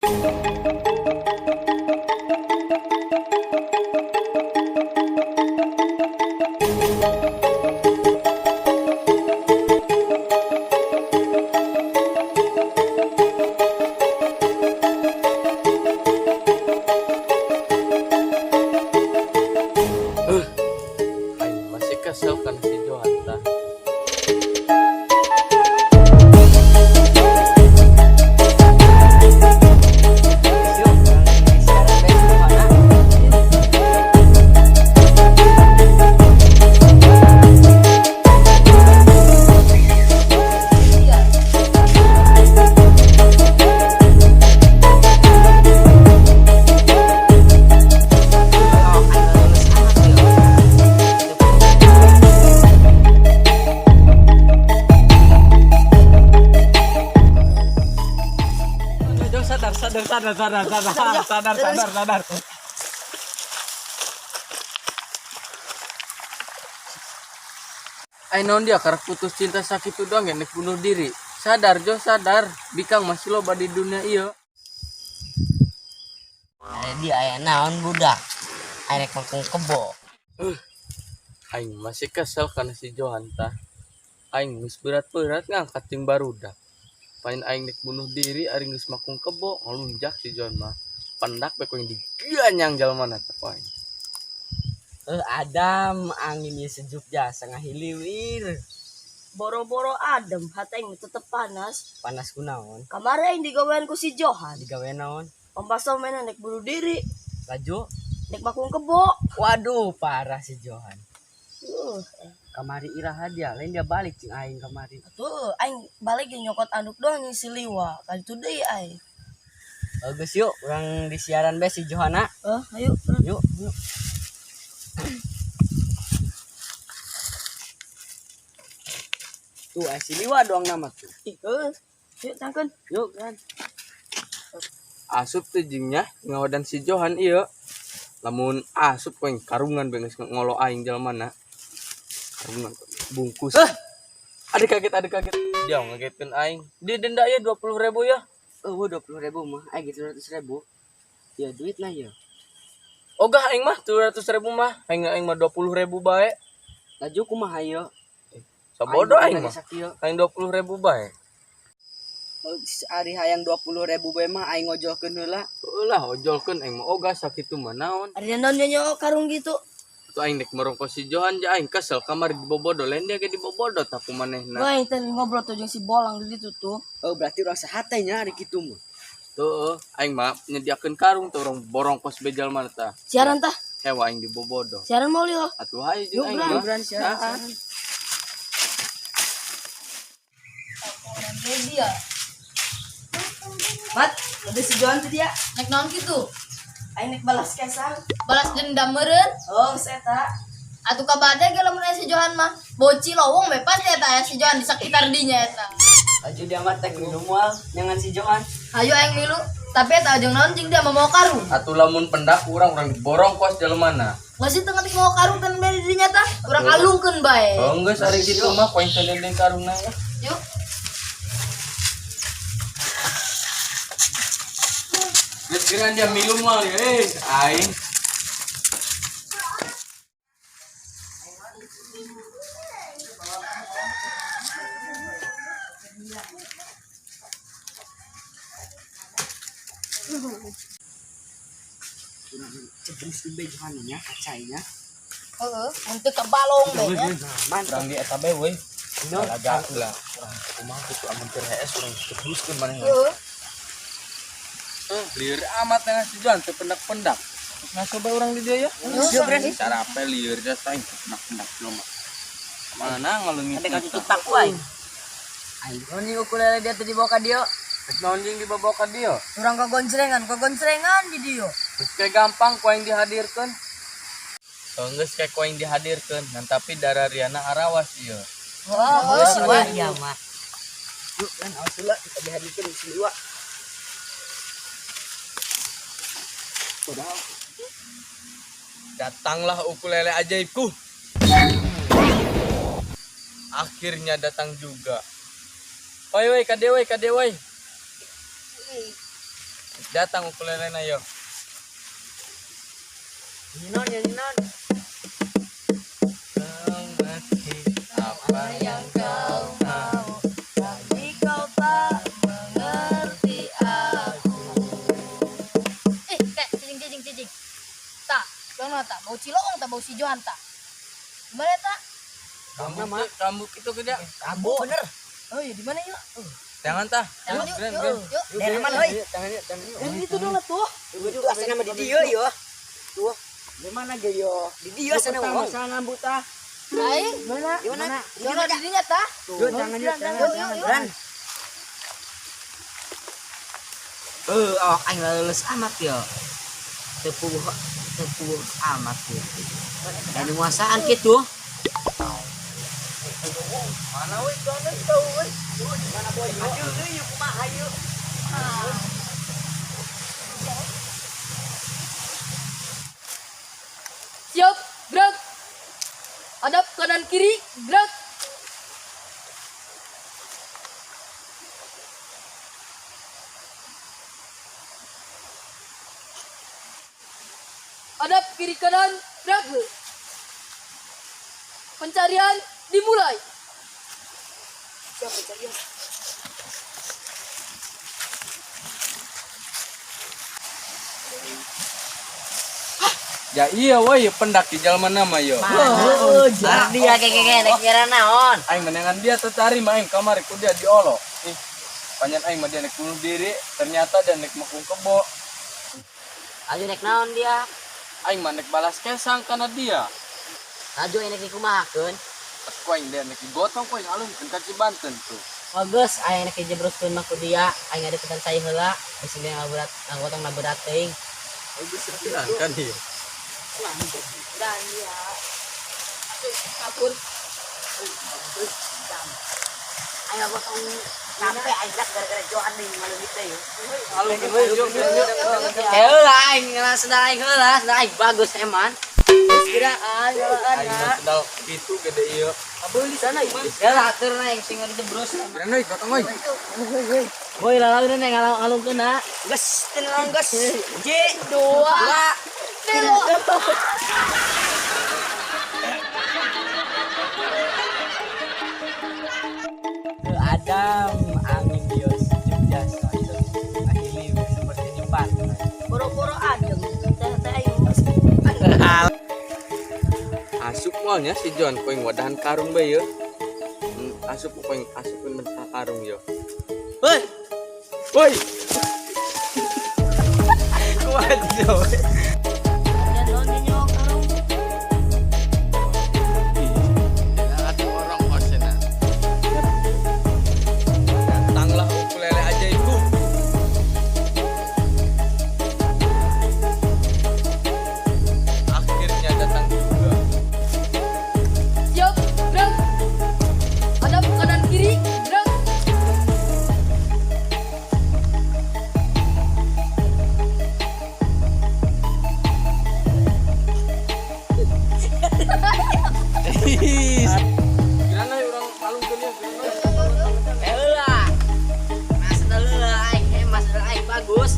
Aing masih kesel kan si Johanta. Sadar. Ay non dia karena putus cinta sakit itu doang ya nek bunuh diri. Sadar Jo, sadar. Bikang masih loba di dunia iya. Di aya naon budak. Arek mangkung kebo. Aing masih kesel karena si Johanta. Aing geus berat-berat ngangkat ting barudak. Pain aing nek bunuh diri ari geus makung kebo ngelunjak si John mah. Pendak beko yang diganyang jalmana teh poe. Adam anginnya sejuk jasa ngahiliwir. Boro-boro adem, hati yang tetep panas. Panas kunaon? Kemarin digawean ku si Johan. Digawe naon? Pampaso mainan nek bunuh diri, Laju? nek makung kebo. Waduh, parah si Johan. Uh, Kamari iraha dia, lain dia balik cing aing kamari. tuh, aing balik ge nyokot anduk doang nih si Liwa. Kali itu deh aing. Bagus yuk, orang di siaran be si Johana. Ayo. Yuk. Tuh, si Liwa doang nama tuh. Yuk tangkeun. Yuk kan. Asup teh jingnya ngawadan si Johan iya. Lamun asup poe karungan beungeus ngolo aing jalmana. Karungan bungkus. Ada kaget. Dia ngagetkeun aing. Di denda ya 20.000 ya. 20.000 mah, aing 200.000. Ya duit lah ya. Ogah aing mah 200.000 mah. Aing mah 20.000 bae. Laju kumaha ieu? Sabodo aing mah. Sakieu. Aing 20.000 bae. Ari hayang 20.000 bae mah aing ngojolkeun heula. Ulah ojolkeun aing mah ogah sakitu mah naon. Ada naon nyo karung gitu. Tu aing nek merongko si Johan ja aing kesel kamar dibobodo lain dia ge dibobodo tak kumanehna. Gua yang tadi ngobrol tuh jeung si Bolang di situ tuh. Oh berarti urang sahatenya ari kitu mah. Tuh aing mah nyediakeun karung tuh urang borongkos bejal mana tah. Siaran tah. Hewa aing dibobodo. Siaran mau lihat. Atuh hayu jeung Yuk, aing Bran. mah. Bran siaran. Dia. Mat, ada si Johan tuh dia. Nek naon gitu? Aing nek balas kesan. Balas dendam meureun. Oh, eta. Atuh kabade ge lamun aya si Johan mah. Boci lowong we pasti eta aya si Johan di sekitar dinya eta. Laju dia mah tek minum moal nyangan si Johan. Hayu aing milu, tapi eta jeung naon jeung dia mah mau karung. Atuh lamun pendak urang diborongkos jelmana. Masih tengah mau karung kan beri dinya tah. Urang alungkeun bae. Oh geus ari kitu mah poin sadendeng karungna ya. Yuk. Geus geungan dia milu mah ya aing. Cebris di be Johannya kacainya. Heeh, untuk kebalong bae nya. Urang di eta bae we. Alaga ulah urang kumaha kitu amun teu HS urang teruskeun manehna. Heeh. Lieur amat dengan si Johan teu pendak-pendak. Nah coba orang di dia ya. Cara apa lieur dia saing pendak-pendak belum. Mana ngalungin. Ada kan tutak wae. Aing ini ukulele dia tadi bawa ka dia. Geus naon jeung dibawa ka dieu. Urang kagonsrengan di dia. Geus kayak gampang ku aing dihadirkeun. Geus kayak ku aing dihadirkeun, ngan tapi darariana arawas ieu. Wah, si Wa ya mah. Yuk kan awas heula kita dihadirkeun si Liwa. Datanglah ukulele ajaibku. Akhirnya datang juga. Woi kadewai. Datang ukulele na yo. Ninon ya ninon. Apa yang kau mau, tapi kau tak mengerti aku. Cicing. Tak, jangan tak. Bau Ciloong tak, bau si Johan tak. Gimana tak? Rambut itu gede. Kamu bener. Oh iya, di mana yuk? Jangan tah. Yuk, Keren, yuk, keren. yuk. Dari mana hoi? Yang itu dulu tuh. Itu asal nama di dia yo. Tuh. Di mana ge yo? Di dia sana wong. Sana buta. Aing, Mana? Di mana? jangan dirinya tak. Yuk jangan yuk. Yuk. Dan. Aing lulus amat yo. Tepuh amat yo. Dan nguasaan gitu. Mana weh kana tahu weh. Mana boy? Ayo yuk kumaha yuk. Siap, gerak. Hadap kanan kiri, gerak. Hadap kiri kanan, gerak. Pencarian dimulai. Ya iya weh pendak di jalan nama yo. Dia kayak kira naon. Aing menengan dia tercari main kamar ku dia diolo. Ih. Panjang aing mah dia nek bunuh diri, ternyata dia nek makung kebo. Ayo nek naon dia. Aing mah nek balas kesang karena dia. Ajo enek dikumahakeun. Aku aing dia nek digotong ku aing alun ka Cibanten tuh. Bagus, aya enek jebroskeun mah ku dia. Aing ada ketan saya heula, geus dia ngaberat, anggotong ngaberat teuing. Oh bisa bilang kan dia. Dan dia kabur. Ayo gotong sampai aing dak gara-gara Johan nih malu gitu ya. Alun ke yuk. Heula aing ngerasa aing heula, aing bagus eman. Kira ayo Aing mah sendal itu gede ieu. Abul di sana iman. Ya lah atur na yang sing dijebros. Keren euy gotong euy. Boy lalau na ngalung-alungkeun na. Gas, tinang gas. J 2 Adam Amin Dios Jogja Soyo akhirnya seperti nyempat Boro-boro aja. Teh ayo. Asup moalnya si John koing wadahan karung bae yo. Asup koing asupin bentar karung yo. Hei Woi. Waduh. Dan non nyok karung. Ada orang kosena. Datanglah ukulele aja itu. Akhirnya datang juga. Siap, gerak. Hadap kanan kiri, gerak. Gimana orang palung tuh dia? heula mas heula aing mas heula aing bagus